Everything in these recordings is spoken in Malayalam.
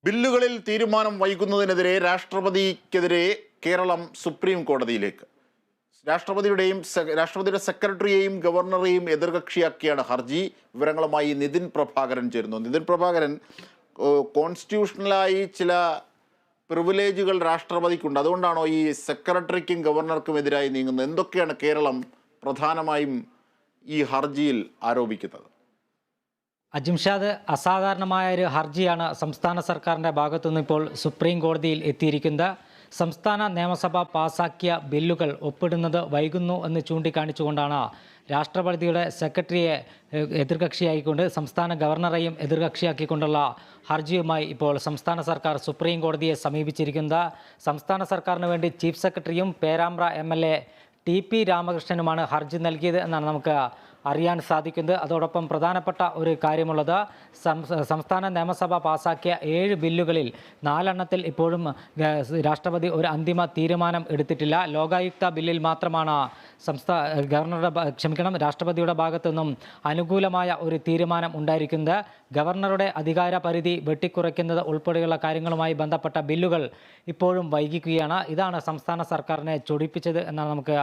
ബില്ലുകളിൽ തീരുമാനം വൈകുന്നതിനെതിരെ രാഷ്ട്രപതിക്കെതിരെ കേരളം സുപ്രീം കോടതിയിലേക്ക്. രാഷ്ട്രപതിയുടെ സെക്രട്ടറിയെയും ഗവർണറെയും എതിർകക്ഷിയാക്കിയാണ് ഹർജി. വിവരങ്ങളുമായി നിതിൻ പ്രഭാകരൻ ചേരുന്നു. നിതിൻ പ്രഭാകരൻ, കോൺസ്റ്റിറ്റ്യൂഷണലായി ചില പ്രിവിലേജുകൾ രാഷ്ട്രപതിക്കുണ്ട്. അതുകൊണ്ടാണോ ഈ സെക്രട്ടറിക്കും ഗവർണർക്കും എതിരായി നീങ്ങുന്നത്? എന്തൊക്കെയാണ് കേരളം പ്രധാനമായും ഈ ഹർജിയിൽ ആരോപിക്കുന്നത്? അജിംഷാദ്, അസാധാരണമായ ഒരു ഹർജിയാണ് സംസ്ഥാന സർക്കാരിൻ്റെ ഭാഗത്തുനിന്ന് ഇപ്പോൾ സുപ്രീം കോടതിയിൽ എത്തിയിരിക്കുന്നത്. സംസ്ഥാന നിയമസഭ പാസാക്കിയ ബില്ലുകൾ ഒപ്പിടുന്നത് വൈകുന്നു എന്ന് ചൂണ്ടിക്കാണിച്ചുകൊണ്ടാണ് രാഷ്ട്രപതിയുടെ സെക്രട്ടറിയെ എതിർകക്ഷിയായിക്കൊണ്ട് സംസ്ഥാന ഗവർണറെയും എതിർകക്ഷിയാക്കിക്കൊണ്ടുള്ള ഹർജിയുമായി ഇപ്പോൾ സംസ്ഥാന സർക്കാർ സുപ്രീം കോടതിയെ സമീപിച്ചിരിക്കുന്നത്. സംസ്ഥാന സർക്കാരിന് വേണ്ടി ചീഫ് സെക്രട്ടറിയും പേരാമ്പ്ര MLA TP രാമകൃഷ്ണനുമാണ് ഹർജി നൽകിയത് എന്നാണ് നമുക്ക് അറിയാൻ സാധിക്കുന്നത്. അതോടൊപ്പം പ്രധാനപ്പെട്ട ഒരു കാര്യമുള്ളത്, സംസ്ഥാന നിയമസഭ പാസാക്കിയ 7 ബില്ലുകളിൽ 4 എണ്ണത്തിൽ ഇപ്പോഴും രാഷ്ട്രപതി ഒരു അന്തിമ തീരുമാനം എടുത്തിട്ടില്ല. ലോകായുക്ത ബില്ലിൽ മാത്രമാണ് രാഷ്ട്രപതിയുടെ ഭാഗത്തു നിന്നും അനുകൂലമായ ഒരു തീരുമാനം ഉണ്ടായിരിക്കുന്നത്. ഗവർണറുടെ അധികാര പരിധി വെട്ടിക്കുറയ്ക്കുന്നത് ഉൾപ്പെടെയുള്ള കാര്യങ്ങളുമായി ബന്ധപ്പെട്ട ബില്ലുകൾ ഇപ്പോഴും വൈകിക്കുകയാണ്. ഇതാണ് സംസ്ഥാന സർക്കാരിനെ ചൊടിപ്പിച്ചത് എന്നാണ് നമുക്ക്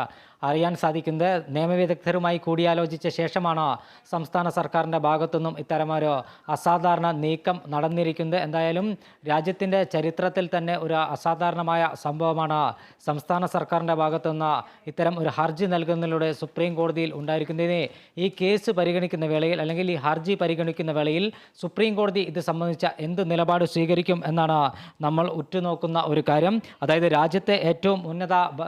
അറിയാൻ സാധിക്കുന്നത്. നിയമവിദഗ്ധരുമായി കൂടിയാലോചിച്ച ശേഷമാണ് സംസ്ഥാന സർക്കാരിൻ്റെ ഭാഗത്തുനിന്നും ഇത്തരമൊരു അസാധാരണ നീക്കം നടന്നിരിക്കുന്നത്. എന്തായാലും രാജ്യത്തിൻ്റെ ചരിത്രത്തിൽ തന്നെ ഒരു അസാധാരണമായ സംഭവമാണ് സംസ്ഥാന സർക്കാരിൻ്റെ ഭാഗത്തുനിന്ന് ഇത്തരം ഒരു ഹർജി നൽകുന്നതിലൂടെ സുപ്രീം കോടതിയിൽ ഉണ്ടായിരിക്കുന്നത്. ഈ കേസ് പരിഗണിക്കുന്ന വേളയിൽ, അല്ലെങ്കിൽ ഈ ഹർജി പരിഗണിക്കുന്ന വേളയിൽ സുപ്രീം കോടതി ഇത് സംബന്ധിച്ച എന്ത് നിലപാട് സ്വീകരിക്കും എന്നാണ് നമ്മൾ ഉറ്റുനോക്കുന്ന ഒരു കാര്യം. അതായത് രാജ്യത്തെ ഏറ്റവും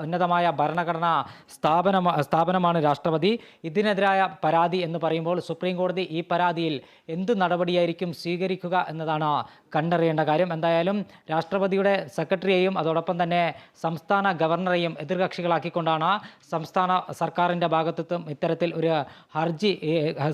ഉന്നതമായ ഭരണഘടനാ സ്ഥാപനമാണ് രാഷ്ട്രപതി. ഇതിനെതിരായ പരാതി എന്ന് പറയുമ്പോൾ സുപ്രീം കോടതി ഈ പരാതിയിൽ എന്ത് നടപടിയായിരിക്കും സ്വീകരിക്കുക എന്നതാണ് കണ്ടറിയേണ്ട കാര്യം. എന്തായാലും രാഷ്ട്രപതിയുടെ സെക്രട്ടറിയെയും അതോടൊപ്പം തന്നെ സംസ്ഥാന ഗവർണറെയും എതിർകക്ഷികളാക്കിക്കൊണ്ടാണ് സംസ്ഥാന സർക്കാരിൻ്റെ ഭാഗത്തും ഇത്തരത്തിൽ ഒരു ഹർജി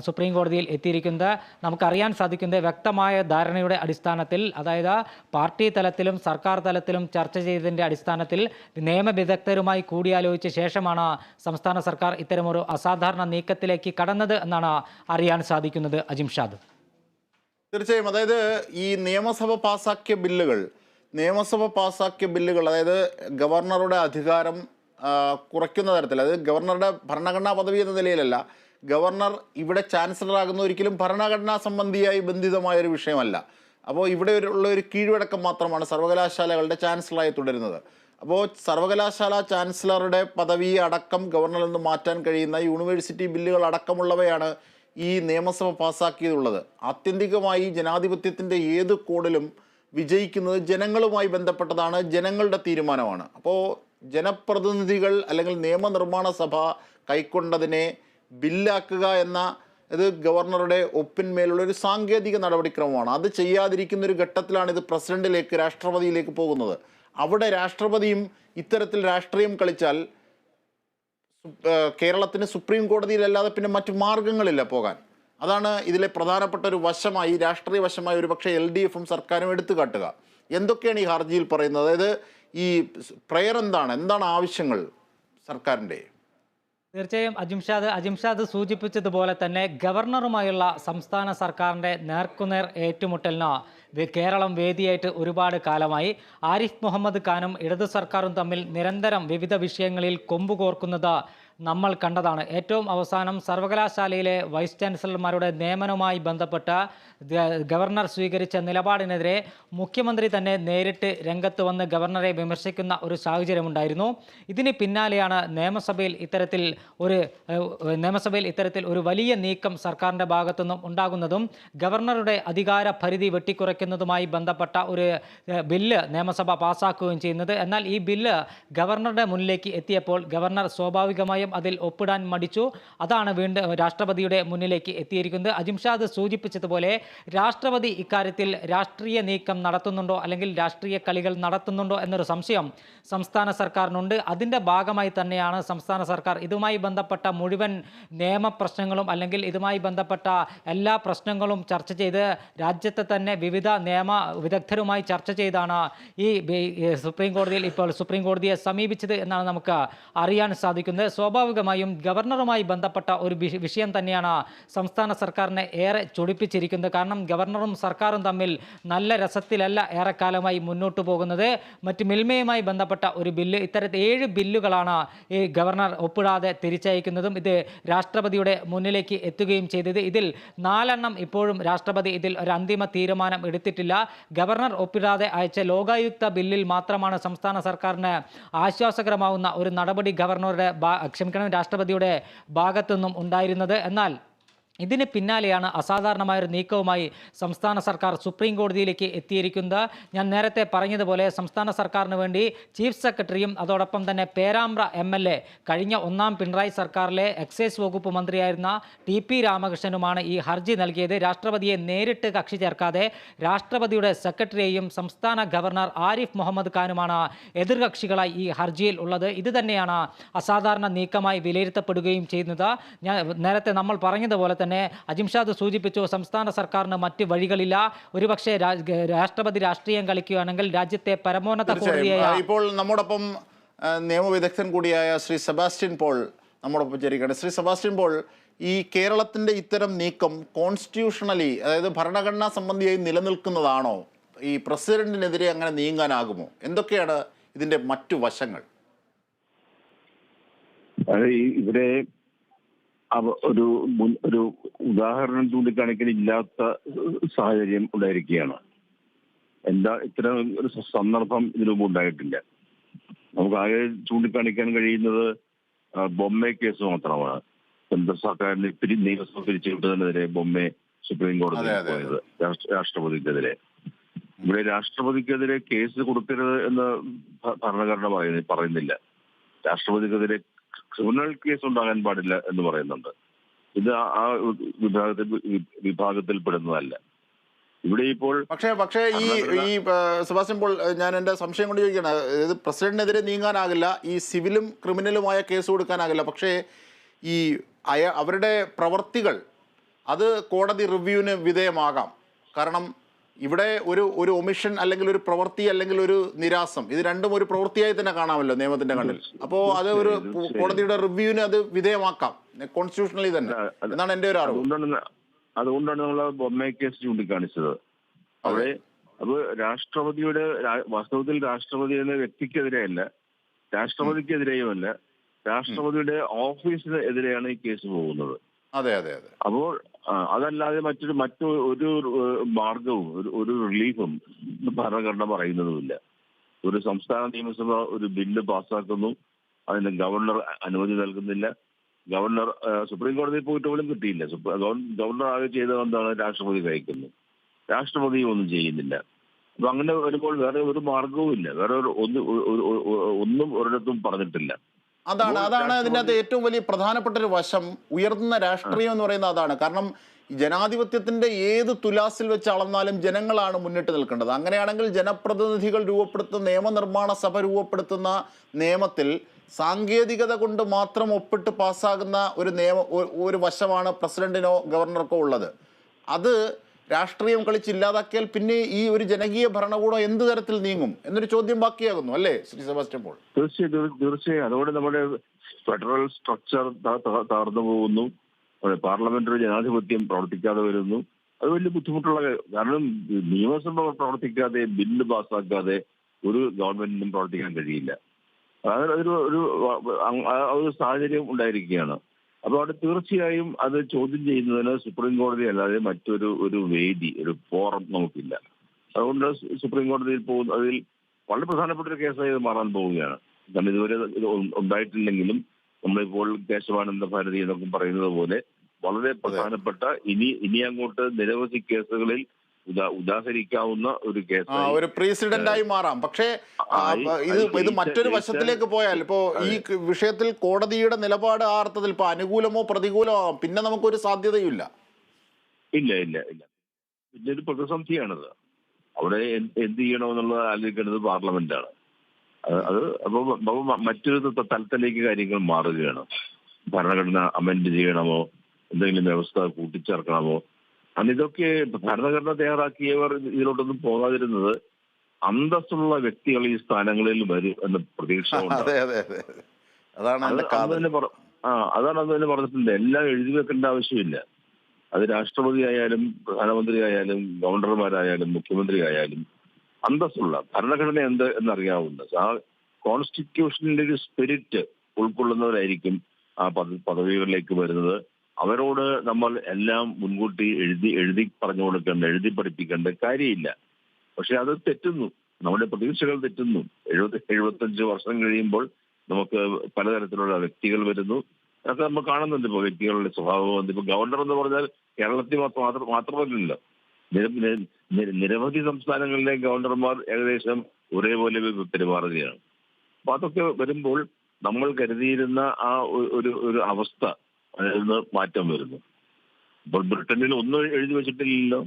സുപ്രീം കോടതിയിൽ എത്തിയിരിക്കുന്നത്. നമുക്കറിയാൻ സാധിക്കുന്നത്, വ്യക്തമായ ധാരണയുടെ അടിസ്ഥാനത്തിൽ, അതായത് പാർട്ടി തലത്തിലും സർക്കാർ തലത്തിലും ചർച്ച ചെയ്തതിൻ്റെ അടിസ്ഥാനത്തിൽ നിയമവിദഗ്ധരുമായി കൂടിയാലോചിച്ച ശേഷമാണ് സംസ്ഥാന സർക്കാർ ഇത്തരമൊരു അസാധാരണ നീക്കത്തിലേക്ക് കടന്നത് എന്നാണ് അറിയാൻ സാധിക്കുന്നത്. അജിംഷാദ്, തീർച്ചയായും, അതായത് ഈ നിയമസഭ പാസാക്കിയ ബില്ലുകൾ അതായത് ഗവർണറുടെ അധികാരം കുറയ്ക്കുന്ന തരത്തിൽ, അതായത് ഗവർണറുടെ ഭരണഘടനാ പദവി എന്ന നിലയിലല്ല, ഗവർണർ ഇവിടെ ചാൻസലർ ആകുന്ന ഒരിക്കലും ഭരണഘടനാ സംബന്ധിയായി ബന്ധിതമായൊരു വിഷയമല്ല. അപ്പോൾ ഇവിടെ ഉള്ള ഒരു കീഴ്വഴക്കം മാത്രമാണ് സർവകലാശാലകളുടെ ചാൻസലറായി തുടരുന്നത്. അപ്പോൾ സർവകലാശാല ചാൻസലറുടെ പദവി അടക്കം ഗവർണറിൽ നിന്ന് മാറ്റാൻ കഴിയുന്ന യൂണിവേഴ്സിറ്റി ബില്ലുകൾ അടക്കമുള്ളവയാണ് ഈ നിയമസഭ പാസ്സാക്കിയതുള്ളത്. ആത്യന്തികമായി ജനാധിപത്യത്തിൻ്റെ ഏത് കോഡിലും വിജയിക്കുന്നത് ജനങ്ങളുമായി ബന്ധപ്പെട്ടതാണ്, ജനങ്ങളുടെ തീരുമാനമാണ്. അപ്പോൾ ജനപ്രതിനിധികൾ അല്ലെങ്കിൽ നിയമനിർമ്മാണ സഭ കൈക്കൊണ്ടതിനെ ബില്ലാക്കുക എന്ന ഇത് ഗവർണറുടെ ഒപ്പിന്മേലുള്ള ഒരു സാങ്കേതിക നടപടിക്രമമാണ്. അത് ചെയ്യാതിരിക്കുന്ന ഒരു ഘട്ടത്തിലാണ് ഇത് പ്രസിഡന്റിലേക്ക്, രാഷ്ട്രപതിയിലേക്ക് പോകുന്നത്. അവിടെ രാഷ്ട്രപതിയും ഇത്തരത്തിൽ രാഷ്ട്രീയം കളിച്ചാൽ കേരളത്തിന് സുപ്രീം കോടതിയിലല്ലാതെ പിന്നെ മറ്റു മാർഗങ്ങളില്ല പോകാൻ. അതാണ് ഇതിലെ പ്രധാനപ്പെട്ട ഒരു വശമായി, രാഷ്ട്രീയ വശമായി ഒരു പക്ഷേ LDFും സർക്കാരും എടുത്തു കാട്ടുക. എന്തൊക്കെയാണ് ഈ ഹർജിയിൽ പറയുന്നത്? അതായത് ഈ പ്രയർ എന്താണ് ആവശ്യങ്ങൾ സർക്കാരിൻ്റെ? തീർച്ചയായും അജിംഷാദ് സൂചിപ്പിച്ചതുപോലെ തന്നെ ഗവർണറുമായുള്ള സംസ്ഥാന സർക്കാരിൻ്റെ നേർക്കുനേർ ഏറ്റുമുട്ടലിന് കേരളം വേദിയായിട്ട് ഒരുപാട് കാലമായി. ആരിഫ് മുഹമ്മദ് ഖാനും ഇടതു സർക്കാരും തമ്മിൽ നിരന്തരം വിവിധ വിഷയങ്ങളിൽ കൊമ്പുകോർക്കുന്നത് നമ്മൾ കണ്ടതാണ്. ഏറ്റവും അവസാനം സർവകലാശാലയിലെ വൈസ് ചാൻസലർമാരുടെ നിയമനവുമായി ബന്ധപ്പെട്ട ഗവർണർ സ്വീകരിച്ച നിലപാടിനെതിരെ മുഖ്യമന്ത്രി തന്നെ നേരിട്ട് രംഗത്ത് വന്ന് ഗവർണറെ വിമർശിക്കുന്ന ഒരു സാഹചര്യമുണ്ടായിരുന്നു. ഇതിന് പിന്നാലെയാണ് നിയമസഭയിൽ ഇത്തരത്തിൽ ഒരു വലിയ നീക്കം സർക്കാരിൻ്റെ ഭാഗത്തുനിന്നും ഉണ്ടാകുന്നതും ഗവർണറുടെ അധികാര പരിധി വെട്ടിക്കുറയ്ക്കുന്നതുമായി ബന്ധപ്പെട്ട ഒരു ബില്ല് നിയമസഭ പാസ്സാക്കുകയും ചെയ്യുന്നത്. എന്നാൽ ഈ ബില്ല് ഗവർണറുടെ മുന്നിലേക്ക് എത്തിയപ്പോൾ ഗവർണർ സ്വാഭാവികമായും അതിൽ ഒപ്പിടാൻ മടിച്ചു. അതാണ് വീണ്ടും രാഷ്ട്രപതിയുടെ മുന്നിലേക്ക് എത്തിയിരിക്കുന്നത്. അജിംഷാദ് സൂചിപ്പിച്ചതുപോലെ രാഷ്ട്രപതി ഇക്കാര്യത്തിൽ രാഷ്ട്രീയ നീക്കം നടത്തുന്നുണ്ടോ, അല്ലെങ്കിൽ രാഷ്ട്രീയ കളികൾ നടത്തുന്നുണ്ടോ എന്നൊരു സംശയം സംസ്ഥാന സർക്കാരിനുണ്ട്. അതിൻ്റെ ഭാഗമായി തന്നെയാണ് സംസ്ഥാന സർക്കാർ ഇതുമായി ബന്ധപ്പെട്ട മുഴുവൻ നിയമപ്രശ്നങ്ങളും, അല്ലെങ്കിൽ ഇതുമായി ബന്ധപ്പെട്ട എല്ലാ പ്രശ്നങ്ങളും ചർച്ച ചെയ്ത് രാജ്യത്തെ തന്നെ വിവിധ നിയമ വിദഗ്ധരുമായി ചർച്ച ചെയ്താണ് ഈ സുപ്രീം കോടതിയെ സമീപിച്ചത് എന്നാണ് നമുക്ക് അറിയാൻ സാധിക്കുന്നത്. സ്വാഭാവികമായും ഗവർണറുമായി ബന്ധപ്പെട്ട ഒരു വിഷയം തന്നെയാണ് സംസ്ഥാന സർക്കാരിനെ ഏറെ ചൊടിപ്പിച്ചിരിക്കുന്നത്. കാരണം ഗവർണറും സർക്കാരും തമ്മിൽ നല്ല രസത്തിലല്ല ഏറെക്കാലമായി മുന്നോട്ട് പോകുന്നത്. മറ്റ് മിൽമയുമായി ബന്ധപ്പെട്ട ഒരു ബില്ല്, ഇത്തരത്തിൽ 7 ബില്ലുകളാണ് ഈ ഗവർണർ ഒപ്പിടാതെ തിരിച്ചയക്കുന്നതും ഇത് രാഷ്ട്രപതിയുടെ മുന്നിലേക്ക് എത്തുകയും ചെയ്തത്. ഇതിൽ 4 ഇപ്പോഴും രാഷ്ട്രപതി ഇതിൽ ഒരു അന്തിമ തീരുമാനം എടുത്തിട്ടില്ല. ഗവർണർ ഒപ്പിടാതെ അയച്ച ലോകായുക്ത ബില്ലിൽ മാത്രമാണ് സംസ്ഥാന സർക്കാരിന് ആശ്വാസകരമാവുന്ന ഒരു നടപടി രാഷ്ട്രപതിയുടെ ഭാഗത്തുനിന്നും ഉണ്ടായിരുന്നത്. എന്നാൽ ഇതിന് പിന്നാലെയാണ് അസാധാരണമായൊരു നീക്കവുമായി സംസ്ഥാന സർക്കാർ സുപ്രീം കോടതിയിലേക്ക് എത്തിയിരിക്കുന്നത്. ഞാൻ നേരത്തെ പറഞ്ഞതുപോലെ സംസ്ഥാന സർക്കാരിന് വേണ്ടി ചീഫ് സെക്രട്ടറിയും അതോടൊപ്പം തന്നെ പേരാമ്പ്ര MLA കഴിഞ്ഞ 1ാം പിണറായി സർക്കാരിലെ എക്സൈസ് വകുപ്പ് മന്ത്രിയായിരുന്ന TP രാമകൃഷ്ണനുമാണ് ഈ ഹർജി നൽകിയത്. രാഷ്ട്രപതിയെ നേരിട്ട് കക്ഷി ചേർക്കാതെ രാഷ്ട്രപതിയുടെ സെക്രട്ടറിയെയും സംസ്ഥാന ഗവർണർ ആരിഫ് മുഹമ്മദ് ഖാനുമാണ് എതിർകക്ഷികളായി ഈ ഹർജിയിൽ ഉള്ളത്. ഇത് തന്നെയാണ് അസാധാരണ നീക്കമായി വിലയിരുത്തപ്പെടുകയും ചെയ്യുന്നത്. ഞാൻ നേരത്തെ നമ്മൾ പറഞ്ഞതുപോലെ തന്നെ അജിംഷാദ് സൂചിപ്പിച്ചു, സംസ്ഥാന സർക്കാരിന് മറ്റ് വഴികളില്ല. ഒരുപക്ഷെ രാഷ്ട്രപതി രാഷ്ട്രീയം കളിക്കുകയാണെങ്കിൽ രാജ്യത്തെ പരമോന്നത കോടതിയായ ഇപ്പോൾ നമ്മോടൊപ്പം നിയമവിദഗ്ധൻ കൂടിയായ ശ്രീ സെബാസ്റ്റ്യൻ പോൾ നമ്മോടൊപ്പം ചേരുകയാണ്. ശ്രീ സെബാസ്റ്റ്യൻ പോൾ, ഈ കേരളത്തിന്റെ ഇത്തരം നീക്കം കോൺസ്റ്റിറ്റ്യൂഷണലി, അതായത് ഭരണഘടനാ സംബന്ധിയായി നിലനിൽക്കുന്നതാണോ? ഈ പ്രസിഡന്റിനെതിരെ അങ്ങനെ നീങ്ങാനാകുമോ? എന്തൊക്കെയാണ് ഇതിന്റെ മറ്റു വശങ്ങൾ? ഇവിടെ ഒരു ഉദാഹരണം ചൂണ്ടിക്കാണിക്കാനില്ലാത്ത സാഹചര്യം ഉണ്ടായിരിക്കുകയാണ്. ഇത്തരം ഒരു സന്ദർഭം ഇതിനു മുമ്പ് ഉണ്ടായിട്ടില്ല. നമുക്ക് ആകെ ചൂണ്ടിക്കാണിക്കാൻ കഴിയുന്നത് ബൊമ്മെ കേസ് മാത്രമാണ്. കേന്ദ്ര സർക്കാരിന് നിയമസഭ പിരിച്ചുവിട്ടതിനെതിരെ ബൊമ്മെ സുപ്രീം കോടതിയിൽ പോയത് രാഷ്ട്രപതിക്കെതിരെ. ഇവിടെ രാഷ്ട്രപതിക്കെതിരെ കേസ് കൊടുക്കരുത് എന്ന് ഭരണഘടന പറയുന്നില്ല. രാഷ്ട്രപതിക്കെതിരെ ക്രിമിനൽ കേസ് ഉണ്ടാകാൻ പാടില്ല എന്ന് പറയുന്നുണ്ട്. ഇത് ആ വിഭാഗത്തിൽ പെടുന്നതല്ല. ഇവിടെ ഇപ്പോൾ പക്ഷേ ഈ സെബാസ്റ്റ്യൻ പോൾ, ഞാൻ എൻ്റെ സംശയം കൊണ്ട് ചോദിക്കുകയാണ്. അതായത് പ്രസിഡന്റിനെതിരെ നീങ്ങാനാകില്ല, ഈ സിവിലും ക്രിമിനലുമായ കേസ് കൊടുക്കാനാകില്ല. പക്ഷേ ഈ അവരുടെ പ്രവർത്തികൾ അത് കോടതി റിവ്യൂവിന് വിധേയമാകാം. കാരണം ഇവിടെ ഒരു ഒമിഷൻ അല്ലെങ്കിൽ ഒരു പ്രവൃത്തി അല്ലെങ്കിൽ ഒരു നിരാസം, ഇത് രണ്ടും ഒരു പ്രവൃത്തിയായി തന്നെ കാണാമല്ലോ നിയമത്തിന്റെ കണ്ണിൽ. അപ്പോൾ അത് ഒരു കോടതിയുടെ റിവ്യൂവിന് അത് വിധേയമാക്കാം കോൺസ്റ്റിറ്റ്യൂഷണലി തന്നെ എന്നാണ് എൻ്റെ ഒരു അറിവ്. അതുകൊണ്ടാണ് നമ്മൾ ബൊമ്മെ കേസ് ചൂണ്ടിക്കാണിച്ചത്. അവിടെ അത് വാസ്തവത്തിൽ രാഷ്ട്രപതി എന്ന വ്യക്തിക്കെതിരെയല്ല, രാഷ്ട്രപതിക്കെതിരെയുമല്ല, രാഷ്ട്രപതിയുടെ ഓഫീസിന് എതിരെയാണ് ഈ കേസ് പോകുന്നത്. അതെ. അപ്പോൾ അതല്ലാതെ മറ്റൊരു മാർഗവും ഒരു റിലീഫും ഭരണഘടന പറയുന്നതുമില്ല. ഒരു സംസ്ഥാന നിയമസഭ ഒരു ബില്ല് പാസ്സാക്കുന്നു, അതിന് ഗവർണർ അനുമതി നൽകുന്നില്ല. ഗവർണർ സുപ്രീം കോടതിയിൽ പോയിട്ട് പോലും കിട്ടിയില്ല. ഗവർണർ ആകെ ചെയ്തത് എന്താണ്? രാഷ്ട്രപതി അയക്കുന്നു. രാഷ്ട്രപതി ഒന്നും ചെയ്യുന്നില്ല. അപ്പൊ അങ്ങനെ വരുമ്പോൾ വേറെ ഒരു മാർഗവും ഇല്ല. വേറെ ഒന്നും ഒരിടത്തും പറഞ്ഞിട്ടില്ല. അതാണ് അതിനകത്ത് ഏറ്റവും വലിയ പ്രധാനപ്പെട്ട ഒരു വശം. ഉയർന്ന രാഷ്ട്രീയം എന്ന് പറയുന്നത് അതാണ്. കാരണം ജനാധിപത്യത്തിന്റെ ഏത് തുലാസിൽ വെച്ച് അളന്നാലും ജനങ്ങളാണ് മുന്നിട്ട് നിൽക്കേണ്ടത്. അങ്ങനെയാണെങ്കിൽ ജനപ്രതിനിധികൾ രൂപപ്പെടുത്തുന്ന നിയമനിർമ്മാണ സഭ രൂപപ്പെടുത്തുന്ന നിയമത്തിൽ സാങ്കേതികത കൊണ്ട് മാത്രം ഒപ്പിട്ട് പാസ്സാകുന്ന ഒരു വശമാണ് പ്രസിഡന്റിനോ ഗവർണർക്കോ ഉള്ളത്. അത് രാഷ്ട്രീയം കളിച്ചില്ലാതാക്കിയാൽ പിന്നെ ഈ ഒരു ജനകീയ ഭരണകൂടം എന്ത് തരത്തിൽ നീങ്ങും എന്നൊരു ചോദ്യം ബാക്കിയാകുന്നു, അല്ലേ ശ്രീ സെബാസ്റ്റ്യൻ പോൾ? തീർച്ചയായും അതോടെ നമ്മുടെ ഫെഡറൽ സ്ട്രക്ചർ തകർന്നു പോകുന്നു. പാർലമെന്ററി ജനാധിപത്യം പ്രവർത്തിക്കാതെ വരുന്നു. അത് വലിയ ബുദ്ധിമുട്ടുള്ള കാരണം നിയമസഭ പ്രവർത്തിക്കാതെ, ബില്ല് പാസ്സാക്കാതെ ഒരു ഗവൺമെന്റിനും പ്രവർത്തിക്കാൻ കഴിയില്ല. ഒരു സാഹചര്യം ഉണ്ടായിരിക്കുകയാണ്. അപ്പോൾ അവിടെ തീർച്ചയായും അത് ചോദ്യം ചെയ്യുന്നതിന് സുപ്രീം കോടതി അല്ലാതെ മറ്റൊരു വേദി, ഒരു ഫോറം നമുക്കില്ല. അതുകൊണ്ട് സുപ്രീം കോടതിയിൽ അതിൽ വളരെ പ്രധാനപ്പെട്ട ഒരു കേസായി മാറാൻ പോവുകയാണ്. കാരണം ഇതുവരെ ഇത് ഉണ്ടായിട്ടില്ലെങ്കിലും നമ്മളിപ്പോൾ കേശവാനന്ദ ഭാരതി എന്നൊക്കെ പറയുന്നത് പോലെ വളരെ പ്രധാനപ്പെട്ട ഇനി അങ്ങോട്ട് നിരവധി കേസുകളിൽ ഉദാഹരിക്കാവുന്ന ഒരു കേസ്, ഒരു പ്രസിഡന്റായി മാറാം. പക്ഷേ ഇത് മറ്റൊരു വശത്തിലേക്ക് പോയാൽ ഇപ്പോ ഈ വിഷയത്തിൽ കോടതിയുടെ നിലപാട് ആ അർത്ഥത്തിൽ ഇപ്പൊ അനുകൂലമോ പ്രതികൂലമോ ആവാം, പിന്നെ നമുക്കൊരു സാധ്യതയില്ല. ഇല്ല. ഇതൊരു പ്രതിസന്ധിയാണിത്. അവിടെ എന്ത് ചെയ്യണമെന്നുള്ളത് ആലോചിക്കേണ്ടത് പാർലമെന്റാണ്. അത് അപ്പോൾ മറ്റൊരു തലത്തിലേക്ക് കാര്യങ്ങൾ മാറുകയാണ്. ഭരണഘടന അമെൻഡ് ചെയ്യണമോ, എന്തെങ്കിലും വ്യവസ്ഥ കൂട്ടിച്ചേർക്കണമോ? അന്ന് ഇതൊക്കെ ഭരണഘടന തയ്യാറാക്കിയവർ ഇതിലോട്ടൊന്നും പോകാതിരുന്നത് അന്തസ്സുള്ള വ്യക്തികൾ ഈ സ്ഥാനങ്ങളിൽ വരും എന്ന പ്രതീക്ഷ അതാണ് അത് തന്നെ പറഞ്ഞിട്ടുണ്ട്. എല്ലാം എഴുതി വെക്കേണ്ട ആവശ്യമില്ല. അത് രാഷ്ട്രപതി ആയാലും പ്രധാനമന്ത്രി ആയാലും ഗവർണർമാരായാലും മുഖ്യമന്ത്രി ആയാലും അന്തസ്സുള്ള ഭരണഘടന എന്ത് എന്നറിയാവുന്ന ആ കോൺസ്റ്റിറ്റ്യൂഷനിലെ ഒരു സ്പിരിറ്റ് ഉൾക്കൊള്ളുന്നവരായിരിക്കും ആ പദവികളിലേക്ക് വരുന്നത്. അവരോട് നമ്മൾ എല്ലാം മുൻകൂട്ടി എഴുതി പറഞ്ഞു കൊടുക്കേണ്ട, എഴുതി പഠിപ്പിക്കേണ്ട കാര്യമില്ല. പക്ഷെ അത് തെറ്റുന്നു, നമ്മുടെ പ്രതീക്ഷകൾ തെറ്റുന്നു. 75 വർഷം കഴിയുമ്പോൾ നമുക്ക് പലതരത്തിലുള്ള വ്യക്തികൾ വരുന്നു. അതൊക്കെ നമ്മൾ കാണുന്നുണ്ട്. ഇപ്പോൾ വ്യക്തികളുടെ സ്വഭാവം ഇപ്പൊ ഗവർണർ എന്ന് പറഞ്ഞാൽ കേരളത്തിൽ മാത്രമല്ലല്ലോ, നിരവധി സംസ്ഥാനങ്ങളിലെ ഗവർണർമാർ ഏകദേശം ഒരേപോലെ പെരുമാറുകയാണ്. അപ്പൊ അതൊക്കെ വരുമ്പോൾ നമ്മൾ കരുതിയിരുന്ന ആ ഒരു അവസ്ഥ അതിൽ നിന്ന് മാറ്റം വരുന്നു. ഇപ്പോൾ ബ്രിട്ടനിൽ ഒന്നും എഴുതി വെച്ചിട്ടില്ലല്ലോ,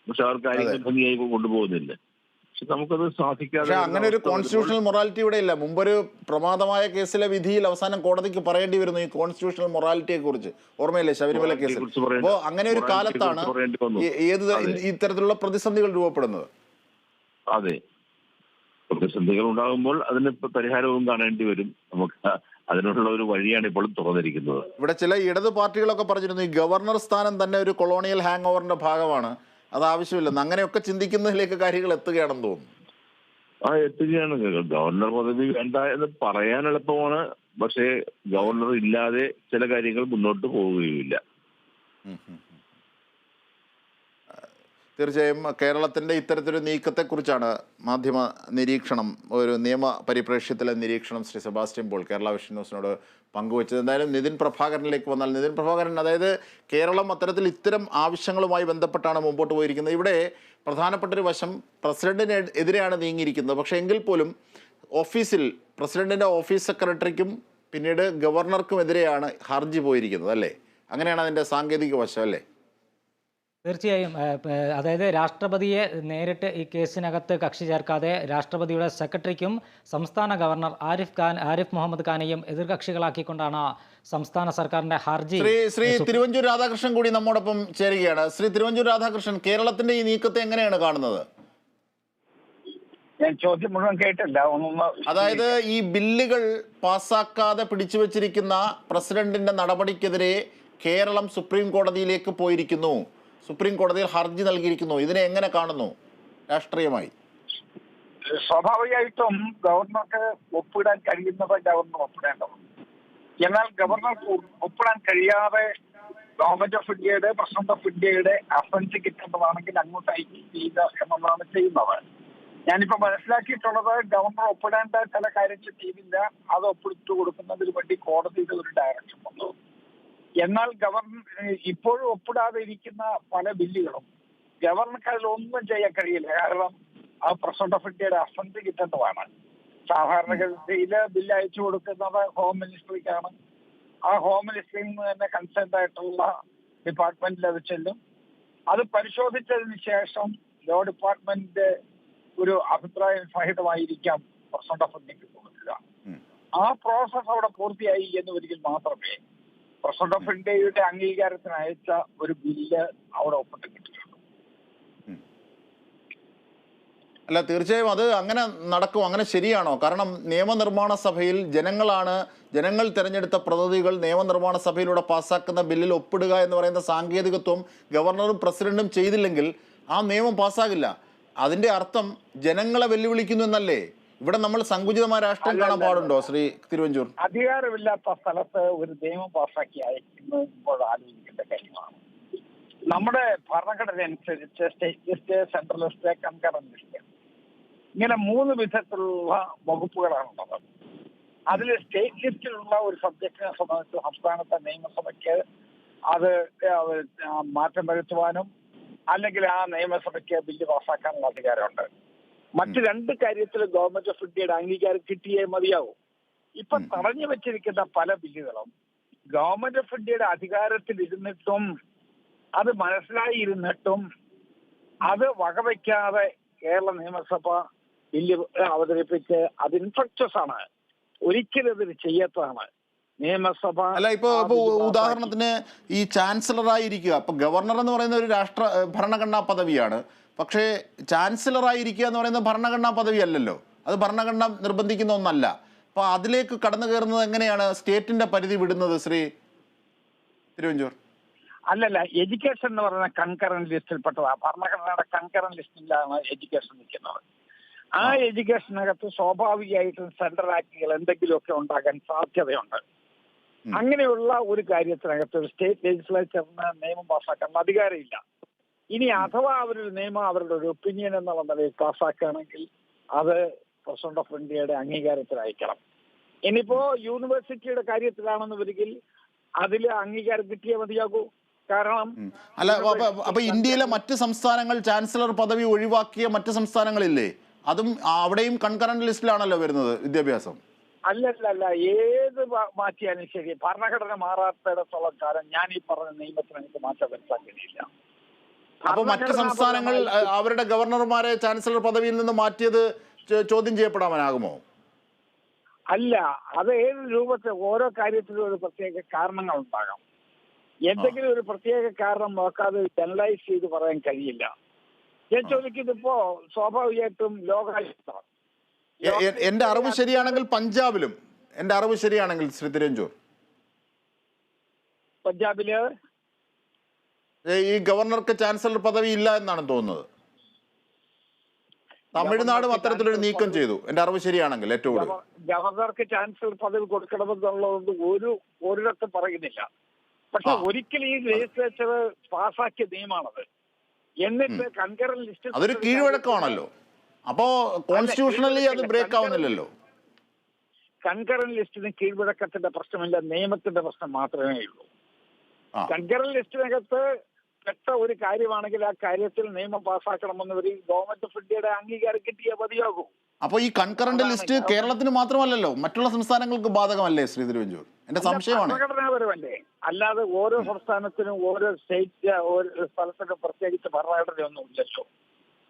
പക്ഷെ അവർ കാര്യങ്ങൾ ഭംഗിയായി കൊണ്ടുപോകുന്നില്ല. പക്ഷെ നമുക്കത് സാധിക്കാതെ. പക്ഷെ അങ്ങനെ ഒരു കോൺസ്റ്റിറ്റ്യൂഷണൽ മൊറാലിറ്റി ഇവിടെ ഇല്ല. മുമ്പൊരു പ്രമാദമായ കേസിലെ വിധിയിൽ അവസാനം കോടതിക്ക് പറയേണ്ടി വരുന്നു ഈ കോൺസ്റ്റിറ്റ്യൂഷണൽ മൊറാലിറ്റിയെ കുറിച്ച്. ഓർമ്മയില്ലേ ശബരിമല കേസിൽ? അപ്പോൾ അങ്ങനെ ഒരു കാലത്താണ് ഇത്തരത്തിലുള്ള പ്രതിസന്ധികൾ രൂപപ്പെടുന്നത്. അതെ, പ്രതിസന്ധികൾ ഉണ്ടാകുമ്പോൾ അതിന് പരിഹാരവും കാണേണ്ടി വരും. നമുക്ക് അതിനുള്ള ഒരു വഴിയാണ് ഇപ്പോഴും തുറന്നിരിക്കുന്നത്. ഇവിടെ ചില ഇടത് പാർട്ടികളൊക്കെ പറഞ്ഞിരുന്നു ഈ ഗവർണർ സ്ഥാനം തന്നെ ഒരു കൊളോണിയൽ ഹാങ് ഓവറിന്റെ ഭാഗമാണ്, അത് ആവശ്യമില്ലെന്ന്. അങ്ങനെയൊക്കെ ചിന്തിക്കുന്നതിലേക്ക് കാര്യങ്ങൾ എത്തുകയാണെന്ന് തോന്നുന്നു. എത്തുകയാണ്. ഗവർണർ പദവി വേണ്ട എന്ന് പറയാൻ എളുപ്പമാണ്, പക്ഷേ ഗവർണർ ഇല്ലാതെ ചില കാര്യങ്ങൾ മുന്നോട്ട് പോവുകയുമില്ല. തീർച്ചയായും കേരളത്തിൻ്റെ ഇത്തരത്തിലൊരു നീക്കത്തെക്കുറിച്ചാണ് മാധ്യമ നിരീക്ഷണം, ഒരു നിയമ പരിപ്രേക്ഷ്യത്തിലെ നിരീക്ഷണം ശ്രീ സെബാസ്റ്റ്യൻ പോൾ കേരള വിഷൻ ന്യൂസിനോട് പങ്കുവച്ചത്. എന്തായാലും നിതിൻ പ്രഭാകരനിലേക്ക് വന്നാൽ, നിതിൻ പ്രഭാകരൻ, അതായത് കേരളം അത്തരത്തിൽ ഇത്തരം ആവശ്യങ്ങളുമായി ബന്ധപ്പെട്ടാണ് മുമ്പോട്ട് പോയിരിക്കുന്നത്. ഇവിടെ പ്രധാനപ്പെട്ടൊരു വശം പ്രസിഡന്റിന് എതിരെയാണ് നീങ്ങിയിരിക്കുന്നത്. പക്ഷേ എങ്കിൽ പോലും ഓഫീസിൽ പ്രസിഡന്റിൻ്റെ ഓഫീസ് സെക്രട്ടറിക്കും പിന്നീട് ഗവർണർക്കുമെതിരെയാണ് ഹർജി പോയിരിക്കുന്നത്, അല്ലേ? അങ്ങനെയാണ് അതിൻ്റെ സാങ്കേതിക വശം, അല്ലേ? തീർച്ചയായും. അതായത് രാഷ്ട്രപതിയെ നേരിട്ട് ഈ കേസിനകത്ത് കക്ഷി ചേർക്കാതെ രാഷ്ട്രപതിയുടെ സെക്രട്ടറിക്കും സംസ്ഥാന ഗവർണർ ആരിഫ് മുഹമ്മദ് ഖാനെയും എതിർകക്ഷികളാക്കിക്കൊണ്ടാണ് സംസ്ഥാന സർക്കാരിന്റെ ഹർജി. ശ്രീ തിരുവഞ്ചൂർ രാധാകൃഷ്ണൻ കൂടി നമ്മോടൊപ്പം ചേരുകയാണ്. ശ്രീ തിരുവഞ്ചൂർ രാധാകൃഷ്ണൻ, കേരളത്തിന്റെ ഈ നീക്കത്തെ എങ്ങനെയാണ് കാണുന്നത്? ഞാൻ ചോദ്യം മുഴുവൻ കേട്ടില്ല. അതായത് ഈ ബില്ലുകൾ പാസ്സാക്കാതെ പിടിച്ചു വച്ചിരിക്കുന്ന പ്രസിഡന്റിന്റെ നടപടിക്കെതിരെ കേരളം സുപ്രീം കോടതിയിലേക്ക് പോയിരിക്കുന്നു, സുപ്രീം കോടതിയിൽ ഹർജി നൽകിയിരിക്കുന്നു. ഇതിനെ എങ്ങനെ കാണുന്നു രാഷ്ട്രീയമായി? സ്വാഭാവികമായിട്ടും ഗവർണർക്ക് ഒപ്പിടാൻ കഴിയുന്നത് ഗവർണർ ഒപ്പിടേണ്ടത്. എന്നാൽ ഗവർണർക്ക് ഒപ്പിടാൻ കഴിയാതെ ഗവൺമെന്റ് ഓഫ് ഇന്ത്യയുടെ പ്രസിഡന്റ് ഓഫ് ഇന്ത്യയുടെ അസൻസ് കിട്ടേണ്ടതാണെങ്കിൽ അങ്ങോട്ട് അയക്കുക എന്നുള്ളതാണ് ചെയ്യുന്നത്. ഞാനിപ്പോ മനസ്സിലാക്കിയിട്ടുള്ളത് ഗവർണർ ഒപ്പിടേണ്ട ചില കാര്യങ്ങൾ ചെയ്തില്ല, അത് ഒപ്പിട്ട് കൊടുക്കുന്നതിന് വേണ്ടി കോടതിയുടെ ഒരു ഡയറക്ഷൻ വന്നു. എന്നാൽ ഗവർണർ ഇപ്പോഴും ഒപ്പിടാതെ ഇരിക്കുന്ന പല ബില്ലുകളും ഗവർണർക്ക് അതിലൊന്നും ചെയ്യാൻ കഴിയില്ല. കാരണം ആ പ്രസിഡന്റ് ഓഫ് ഇന്ത്യയുടെ അസന്റ് കിട്ടേണ്ടതാണ്. സാധാരണഗതിയിൽ ബില്ല് അയച്ചു കൊടുക്കുന്നത് ഹോം മിനിസ്ട്രിക്കാണ്. ആ ഹോം മിനിസ്ട്രിയിൽ നിന്ന് തന്നെ കൺസേൺഡ് ആയിട്ടുള്ള ഡിപ്പാർട്ട്മെന്റിൽ അത് ചെല്ലും. അത് പരിശോധിച്ചതിന് ശേഷം ലോ ഡിപ്പാർട്ട്മെന്റ് ഒരു അഭിപ്രായം സഹിതമായിരിക്കാം പ്രസിഡന്റ് ഓഫ് ഇന്ത്യക്ക് കൊടുക്കുക. ആ പ്രോസസ് അവിടെ പൂർത്തിയായി എന്ന് ഒരിക്കൽ മാത്രമേ പ്രസിഡന്റ് ഓഫ് ഇന്ത്യയുടെ അംഗീകാരത്തിന് അയച്ച ഒരു ബില്ല് അവിടെ ഒപ്പിട്ട് കിട്ടിയിട്ടുണ്ട്. അല്ല, തീർച്ചയായും അത് അങ്ങനെ നടക്കും. അങ്ങനെ ശരിയാണോ? കാരണം നിയമനിർമ്മാണ സഭയിൽ ജനങ്ങൾ തിരഞ്ഞെടുത്ത പ്രതിനിധികൾ നിയമനിർമ്മാണ സഭയിലൂടെ പാസ്സാക്കുന്ന ബില്ലിൽ ഒപ്പിടുക എന്ന് പറയുന്ന സാങ്കേതികത്വം ഗവർണറും പ്രസിഡന്റും ചെയ്തില്ലെങ്കിൽ ആ നിയമം പാസ്സാകില്ല. അതിന്റെ അർത്ഥം ജനങ്ങളെ വെല്ലുവിളിക്കുന്നു എന്നല്ലേ? ഇവിടെ നമ്മൾ സങ്കുചിതമായ രാഷ്ട്രീയം കാണാൻ പാടുണ്ടോ ശ്രീ തിരുവഞ്ചൂർ? അധികാരമില്ലാത്ത സ്ഥലത്ത് ഒരു നിയമം പാസ്സാക്കി അയക്കുന്നത് ഇപ്പോൾ ആലോചിക്കേണ്ട കാര്യമാണ്. നമ്മുടെ ഭരണഘടന അനുസരിച്ച് state list, central list, concurrent list, ഇങ്ങനെ 3 വിധത്തിലുള്ള വകുപ്പുകളാണുള്ളത്. അതിൽ സ്റ്റേറ്റ് ലിസ്റ്റിലുള്ള ഒരു സബ്ജക്റ്റിനെ സംബന്ധിച്ച് സംസ്ഥാനത്തെ നിയമസഭയ്ക്ക് അത് മാറ്റം വരുത്തുവാനും അല്ലെങ്കിൽ ആ നിയമസഭയ്ക്ക് ബില്ല് പാസ്സാക്കാനുള്ള അധികാരമുണ്ട്. മറ്റ് 2 കാര്യത്തിൽ ഗവൺമെന്റ് ഓഫ് ഇന്ത്യയുടെ അംഗീകാരം കിട്ടിയേ മതിയാവും. ഇപ്പൊ തടഞ്ഞു വെച്ചിരിക്കുന്ന പല ബില്ലുകളും ഗവൺമെന്റ് ഓഫ് ഇന്ത്യയുടെ അധികാരത്തിൽ ഇരുന്നിട്ടും അത് മനസ്സിലായിരുന്നിട്ടും അത് വകവയ്ക്കാതെ കേരള നിയമസഭ ബില്ല് അവതരിപ്പിച്ച് അത് ഇൻഫ്രക്ചസ് ആണ്, ഒരിക്കലും ഇത് ചെയ്യാത്തതാണ് നിയമസഭ. അല്ല, ഇപ്പൊ ഉദാഹരണത്തിന് ഈ ചാൻസലറായിരിക്കുക, ഇപ്പൊ ഗവർണർ എന്ന് പറയുന്ന ഒരു ഭരണഘടനാ പദവിയാണ്. പക്ഷേ ചാൻസലറായിരിക്കുക എന്ന് പറയുന്ന ഭരണഘടനാ പദവി അല്ലല്ലോ, അത് ഭരണഘടന നിർബന്ധിക്കുന്ന ഒന്നല്ല. അപ്പോൾ അതിലേക്ക് കടന്നു കയറുന്നത് എങ്ങനെയാണ് സ്റ്റേറ്റിന്റെ പരിധി വിടുന്നത് ശ്രീ തിരുവഞ്ചൂർ? അല്ലല്ല, എഡ്യൂക്കേഷൻ എന്ന് പറയുന്ന കൺകറന്റ് ലിസ്റ്റിൽപ്പെട്ടതാണ്. ഭരണഘടനയുടെ കൺകറന്റ് ലിസ്റ്റിലാണ് എഡ്യൂക്കേഷൻ നിൽക്കുന്നത്. ആ എഡ്യൂക്കേഷനകത്ത് സ്വാഭാവികമായിട്ടും സെൻട്രൽ ആക്ടുകൾ എന്തെങ്കിലുമൊക്കെ ഉണ്ടാകാൻ സാധ്യതയുണ്ട്. അങ്ങനെയുള്ള ഒരു കാര്യത്തിനകത്ത് ഒരു സ്റ്റേറ്റ് ലെജിസ്ലേച്ചറിന് നിയമം പാസ്സാക്കാൻ അധികാരമില്ല. ഇനി അഥവാ അവരൊരു നിയമം അവരുടെ ഒരു ഒപ്പീനിയൻ എന്നുള്ള നിലയിൽ പാസ്സാക്കുകയാണെങ്കിൽ അത് പ്രസിഡന്റ് ഓഫ് ഇന്ത്യയുടെ അംഗീകാരത്തിൽ അയക്കണം. ഇനിയിപ്പോ യൂണിവേഴ്സിറ്റിയുടെ കാര്യത്തിലാണെന്ന് വരികിൽ അതിൽ അംഗീകാരം കിട്ടിയേ മതിയാകൂ. കാരണം അല്ല, അപ്പൊ ഇന്ത്യയിലെ മറ്റ് സംസ്ഥാനങ്ങൾ ചാൻസലർ പദവി ഒഴിവാക്കിയ മറ്റ് സംസ്ഥാനങ്ങളില്ലേ? അതും അവിടെയും കൺകറന്റ് ലിസ്റ്റിലാണല്ലോ വരുന്നത് വിദ്യാഭ്യാസം. അല്ലല്ല, ഏത് മാറ്റിയാലും ശരി, ഭരണഘടന മാറാത്തിടത്തോളം കാലം ഞാൻ ഈ പറഞ്ഞ നിയമത്തിന് എനിക്ക് മാറ്റം വരുത്താൻ കഴിയില്ല. അപ്പൊ മറ്റ് സംസ്ഥാനങ്ങൾ അവരുടെ ഗവർണർമാരെ ചാൻസലർ പദവിയിൽ നിന്ന് മാറ്റിയത് ചോദ്യം ചെയ്യപ്പെടാനാകുമോ? അല്ല, അത് ഏത് രൂപത്തിൽ ഓരോ കാര്യത്തിലും ഒരു പ്രത്യേക കാരണങ്ങൾ ഉണ്ടാകാം. എന്തെങ്കിലും ഒരു പ്രത്യേക കാരണം നോക്കാതെ ജനറലൈസ് ചെയ്ത് പറയാൻ കഴിയില്ല. ഞാൻ ചോദിക്കുന്നതിപ്പോ സ്വാഭാവികമായിട്ടും ലോകായുക്ത, എന്റെ അറിവ് ശരിയാണെങ്കിൽ പഞ്ചാബിലും, എന്റെ അറിവ് ശരിയാണെങ്കിൽ ശ്രീ തിരുവഞ്ചൂർ, പഞ്ചാബില് ഈ ഗവർണർക്ക് ചാൻസലർ പദവി ഇല്ല എന്നാണ് തോന്നുന്നത്. തമിഴ്നാടും അത്തരത്തിലൊരു നീക്കം ചെയ്തു, എന്റെ അറിവ് ശരിയാണെങ്കിൽ. ഏറ്റവും കൂടുതൽ ഗവർണർക്ക് ചാൻസലർ പദവി കൊടുക്കണമെന്നുള്ളത് ഒരിടത്തും പറയുന്നില്ല. പക്ഷെ ഒരിക്കലും ഈ ലെജിസ്ലേച്ചർ പാസ്സാക്കിയ നിയമമാണത്. എന്നിട്ട് കൺകറന്റ് ലിസ്റ്റ് അതൊരു കീഴ്വഴക്കമാണല്ലോ. അപ്പോ കോൺസ്റ്റിറ്റ്യൂഷണലി അത് ബ്രേക്ക് ആവുന്നില്ലല്ലോ. കൺകറന്റ് ലിസ്റ്റിന് കീഴ്വഴക്കത്തിന്റെ പ്രശ്നമില്ല, നിയമത്തിന്റെ പ്രശ്നം മാത്രമേ ഉള്ളൂ. കൺകറന്റ് ലിസ്റ്റിനകത്ത് പെട്ട ഒരു കാര്യമാണെങ്കിൽ ആ കാര്യത്തിൽ നിയമം പാസ്സാക്കണമെന്നവര് ഗവൺമെന്റ് ഓഫ് ഇന്ത്യയുടെ അംഗീകാരം കിട്ടിയേ മതിയാകൂ. അപ്പൊ ഈ കൺകറന്റ് ലിസ്റ്റ് കേരളത്തിന് മാത്രമല്ലല്ലോ, മറ്റുള്ള സംസ്ഥാനങ്ങൾക്ക് ബാധകമല്ലേ ശ്രീ തിരുവഞ്ചൂർ? എന്റെ സംശയമാണ്. ഭരണഘടനാപരമല്ലേ, അല്ലാതെ ഓരോ സംസ്ഥാനത്തിനും ഓരോ സ്റ്റേറ്റ് ഓരോ സ്ഥലത്തിനും പ്രത്യേകിച്ച് ഭരണഘടനയൊന്നും ഇല്ലല്ലോ.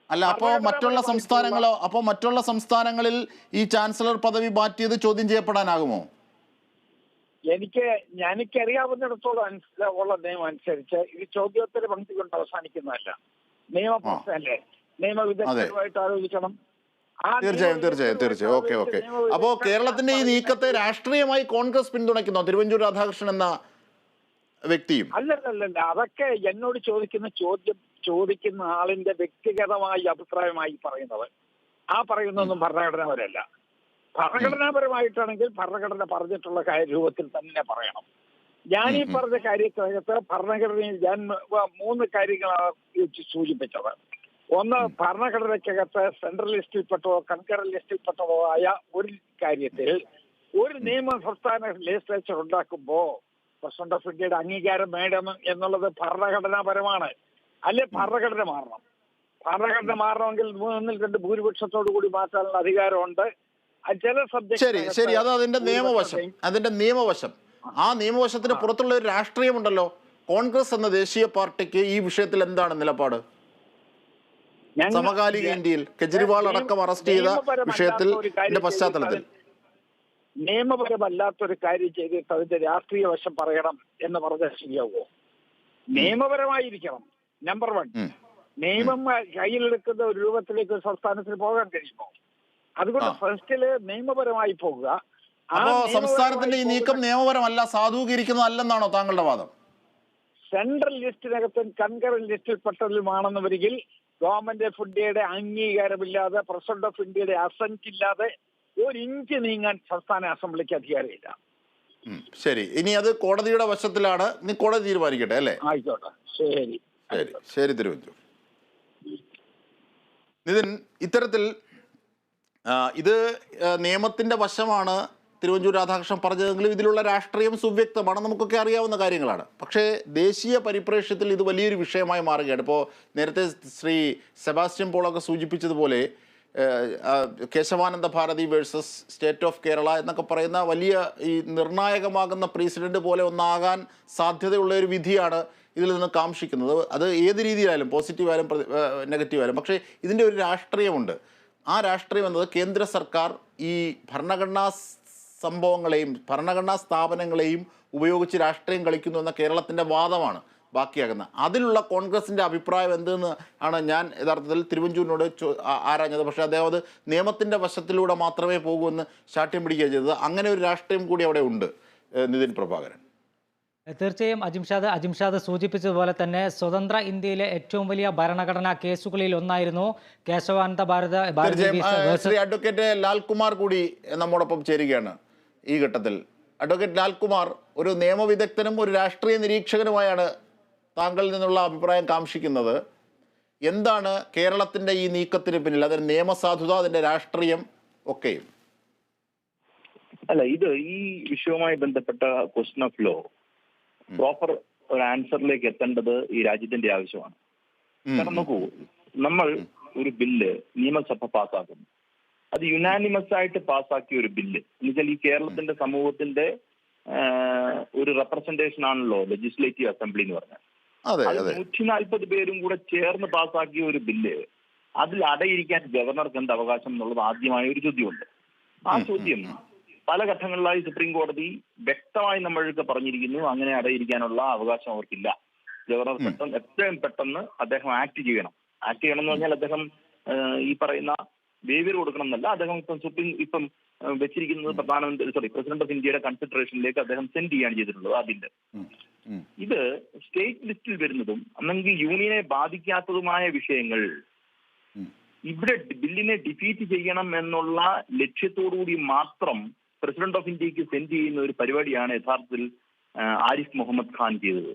അല്ല, അപ്പോ മറ്റുള്ള സംസ്ഥാനങ്ങളോ? അപ്പോ മറ്റുള്ള സംസ്ഥാനങ്ങളിൽ ഈ ചാൻസലർ പദവി മാറ്റിയത് ചോദ്യം ചെയ്യപ്പെടാനാകുമോ? എനിക്കറിയാവുന്നിടത്തോളം ഉള്ള നിയമം അനുസരിച്ച് ഇത് ചോദ്യോത്തര പങ്ക്തി കൊണ്ട് അവസാനിക്കുന്നതല്ല. നിയമപ്രശ്നമല്ലേ, നിയമവിദഗ്ധരുമായിട്ട് ആലോചിക്കണം. തീർച്ചയായും. ഓക്കെ. അപ്പോ കേരളത്തിന്റെ ഈ നീക്കത്തെ രാഷ്ട്രീയമായി കോൺഗ്രസ് പിന്തുണയ്ക്കുന്നോ? തിരുവഞ്ചൂർ രാധാകൃഷ്ണൻ എന്ന വ്യക്തിയും? അല്ലല്ല, അതൊക്കെ എന്നോട് ചോദിക്കുന്ന ആളിന്റെ വ്യക്തിഗതമായ അഭിപ്രായമായി പറയുന്നത്. ആ പറയുന്നൊന്നും ഭരണഘടനാപരമല്ല. ഭരണഘടനാപരമായിട്ടാണെങ്കിൽ ഭരണഘടന പറഞ്ഞിട്ടുള്ള രൂപത്തിൽ തന്നെ പറയണം. ഞാൻ ഈ പറഞ്ഞ കാര്യത്തിനകത്ത് ഭരണഘടനയിൽ ഞാൻ 3 കാര്യങ്ങളാണ് സൂചിപ്പിച്ചത്. ഒന്ന്, ഭരണഘടനയ്ക്കകത്ത് സെൻട്രൽ ലിസ്റ്റിൽപ്പെട്ടതോ കൺകറന്റ് ലിസ്റ്റിൽപ്പെട്ടതോ ആയ ഒരു കാര്യത്തിൽ ഒരു നിയമ സംസ്ഥാന ലെജിസ്ലേച്ചർ ഉണ്ടാക്കുമ്പോൾ പ്രസിഡന്റ് ഓഫ് ഇന്ത്യയുടെ അംഗീകാരം വേണം എന്നുള്ളത് ഭരണഘടനാപരമാണ്. അല്ലെ ഭരണഘടന മാറണം. ഭരണഘടന മാറണമെങ്കിൽ 3-2 ഭൂരിപക്ഷത്തോടു കൂടി മാറ്റാനുള്ള അധികാരമുണ്ട്. ചില സബ്ജക്ട് ശരി, അത് അതിന്റെ നിയമവശം. ആ നിയമവശത്തിന് പുറത്തുള്ള ഒരു രാഷ്ട്രീയമുണ്ടല്ലോ. കോൺഗ്രസ് എന്ന ദേശീയ പാർട്ടിക്ക് ഈ വിഷയത്തിൽ എന്താണ് നിലപാട്? സമകാലിക ഇന്ത്യയിൽ കെജ്രിവാൾ അടക്കം അറസ്റ്റ് ചെയ്ത വിഷയത്തിൽ പശ്ചാത്തലത്തിൽ നിയമപരമല്ലാത്തൊരു കാര്യം ചെയ്തിട്ട് അതിന്റെ രാഷ്ട്രീയ വശം പറയണം എന്ന് പറഞ്ഞാൽ ശരിയാവുമോ? നിയമപരമായിരിക്കണം. നമ്പർ 1, നിയമം കയ്യിലെടുക്കുന്ന ഒരു രൂപത്തിലേക്ക് ഒരു സംസ്ഥാനത്തിന് പോകാൻ കഴിയുമോ? അതുകൊണ്ട് ഫസ്റ്റില് നിയമപരമായി പോകുക. അപ്പോ സംസ്ഥാനത്തിന്റെ ഈ നീക്കം നിയമപരമല്ല, സാധൂകരിക്കുന്നതല്ലെന്നാണോ താങ്കളുടെ വാദം? സെൻട്രൽ ലിസ്റ്റിനകത്തും കൺകറന്റ് ലിസ്റ്റിൽപ്പെട്ടതിലുമാണെന്ന് വരികിൽ ഗവൺമെന്റ് ഓഫ് ഇന്ത്യയുടെ അംഗീകാരമില്ലാതെ, പ്രസിഡന്റ് ഓഫ് ഇന്ത്യയുടെ അസന്റ് ഇല്ലാതെ 1 ഇഞ്ച് നീങ്ങാൻ സംസ്ഥാന അസംബ്ലിക്ക് അധികാരമില്ല. ശരി, ഇനി അത് കോടതിയുടെ വശത്തിലാണ്. കോടതി തീരുമാനിക്കട്ടെ അല്ലേ? ആയിക്കോട്ടെ, ശരി തിരുവഞ്ചൂർ. നിതിൻ, ഇത്തരത്തിൽ ഇത് നിയമത്തിന്റെ വശമാണ് തിരുവഞ്ചൂർ രാധാകൃഷ്ണൻ പറഞ്ഞതെങ്കിലും ഇതിലുള്ള രാഷ്ട്രീയം സുവ്യക്തമാണ്, നമുക്കൊക്കെ അറിയാവുന്ന കാര്യങ്ങളാണ്. പക്ഷേ ദേശീയ പരിപ്രേക്ഷ്യത്തിൽ ഇത് വലിയൊരു വിഷയമായി മാറുകയാണ്. ഇപ്പോൾ നേരത്തെ ശ്രീ സെബാസ്റ്റ്യൻ പോളൊക്കെ സൂചിപ്പിച്ചതുപോലെ Kesavananda Bharati versus state of Kerala എന്നൊക്കെ പറയുന്ന വലിയ ഈ നിർണായകമാകുന്ന പ്രസിഡന്റ് പോലെ ഒന്നാകാൻ സാധ്യതയുള്ള ഒരു വിധിയാണ് ഇതിൽ നിന്ന് കാംക്ഷിക്കുന്നത്. അത് ഏത് രീതിയിലായാലും, പോസിറ്റീവായാലും നെഗറ്റീവായാലും. പക്ഷേ ഇതിൻ്റെ ഒരു രാഷ്ട്രീയമുണ്ട്. ആ രാഷ്ട്രീയം എന്നത് കേന്ദ്ര സർക്കാർ ഈ ഭരണഘടനാ സംഭവങ്ങളെയും ഭരണഘടനാ സ്ഥാപനങ്ങളെയും ഉപയോഗിച്ച് രാഷ്ട്രീയം കളിക്കുന്നു എന്ന കേരളത്തിൻ്റെ വാദമാണ്. ബാക്കിയാകുന്നത്. അതിലുള്ള കോൺഗ്രസിൻ്റെ അഭിപ്രായം എന്തെന്ന് ആണ് ഞാൻ യഥാർത്ഥത്തിൽ തിരുവഞ്ചൂരിനോട് ആരാഞ്ഞത്. പക്ഷേ അദ്ദേഹം അത് നിയമത്തിൻ്റെ വശത്തിലൂടെ മാത്രമേ പോകുമെന്ന് ശാഠ്യം പിടിക്കുക ചെയ്തത്. അങ്ങനെ ഒരു രാഷ്ട്രീയം കൂടി അവിടെ ഉണ്ട്. നിതിൻ പ്രഭാകരൻ. തീർച്ചയായും അജിംഷാദ് സൂചിപ്പിച്ചതുപോലെ തന്നെ സ്വതന്ത്ര ഇന്ത്യയിലെ ഏറ്റവും വലിയ ഭരണഘടനാ കേസുകളിൽ ഒന്നായിരുന്നു കേശവാനന്ദ ശ്രീ അഡ്വക്കേറ്റ് ലാൽകുമാർ കൂടി നമ്മോടൊപ്പം ചേരുകയാണ് ഈ ഘട്ടത്തിൽ. അഡ്വക്കേറ്റ് ലാൽകുമാർ, ഒരു നിയമവിദഗ്ധനും ഒരു രാഷ്ട്രീയ നിരീക്ഷകനുമായാണ് താങ്കളിൽ നിന്നുള്ള അഭിപ്രായം കാംക്ഷിക്കുന്നത്. എന്താണ് കേരളത്തിൻ്റെ ഈ നീക്കത്തിന് പിന്നിൽ? അതിന് നിയമസാധുത, അതിൻ്റെ രാഷ്ട്രീയം ഒക്കെയും. അല്ല, ഇത് ഈ വിഷയവുമായി ബന്ധപ്പെട്ട ക്വസ്റ്റ്യൻ ഓഫ് ലോ പ്രോപ്പർ ഒരു ആൻസറിലേക്ക് എത്തേണ്ടത് ഈ രാജ്യത്തിന്റെ ആവശ്യമാണ്. കാരണം നോക്കൂ, നമ്മൾ ഒരു ബില്ല് നിയമസഭ പാസ്സാക്കുന്നു. അത് യുനാനിമസ് ആയിട്ട് പാസ്സാക്കിയ ഒരു ബില്ല് എന്നുവെച്ചാൽ ഈ കേരളത്തിന്റെ സമൂഹത്തിന്റെ ഒരു റെപ്രസെന്റേഷൻ ആണല്ലോ ലെജിസ്ലേറ്റീവ് അസംബ്ലി എന്ന് പറഞ്ഞാൽ. അത് 140 പേരും കൂടെ ചേർന്ന് പാസ്സാക്കിയ ഒരു ബില്ല്, അതിൽ അടയിരിക്കാൻ ഗവർണർക്ക് എന്ത് അവകാശം എന്നുള്ളത് ആദ്യമായ ഒരു ചോദ്യമുണ്ട്. ആ ചോദ്യം പല ഘട്ടങ്ങളിലായി സുപ്രീം കോടതി വ്യക്തമായി നമ്മൾക്ക് പറഞ്ഞിരിക്കുന്നു, അങ്ങനെ അടയിരിക്കാനുള്ള അവകാശം അവർക്കില്ല. ഗവർണർ എത്രയും പെട്ടെന്ന് അദ്ദേഹം ആക്ട് ചെയ്യണം. ആക്ട് ചെയ്യണം എന്ന് പറഞ്ഞാൽ അദ്ദേഹം ഈ പറയുന്ന വേവിയർ കൊടുക്കണം എന്നല്ല, അദ്ദേഹം ഇപ്പം വെച്ചിരിക്കുന്നത് പ്രസിഡന്റ് ഓഫ് ഇന്ത്യയുടെ കൺസിഡറേഷനിലേക്ക് അദ്ദേഹം സെൻഡ് ചെയ്യാണ് ചെയ്തിട്ടുള്ളത് ആ ബില്ല്. ഇത് സ്റ്റേറ്റ് ലിസ്റ്റിൽ വരുന്നതും അല്ലെങ്കിൽ യൂണിയനെ ബാധിക്കാത്തതുമായ വിഷയങ്ങൾ ഇവിടെ ബില്ലിനെ ഡിഫീറ്റ് ചെയ്യണം എന്നുള്ള ലക്ഷ്യത്തോടുകൂടി മാത്രം പ്രസിഡന്റ് ഓഫ് ഇന്ത്യക്ക് സെൻഡ് ചെയ്യുന്ന ഒരു പരിപാടിയാണ് യഥാർത്ഥത്തിൽ ആരിഫ് മുഹമ്മദ് ഖാൻ ചെയ്തത്.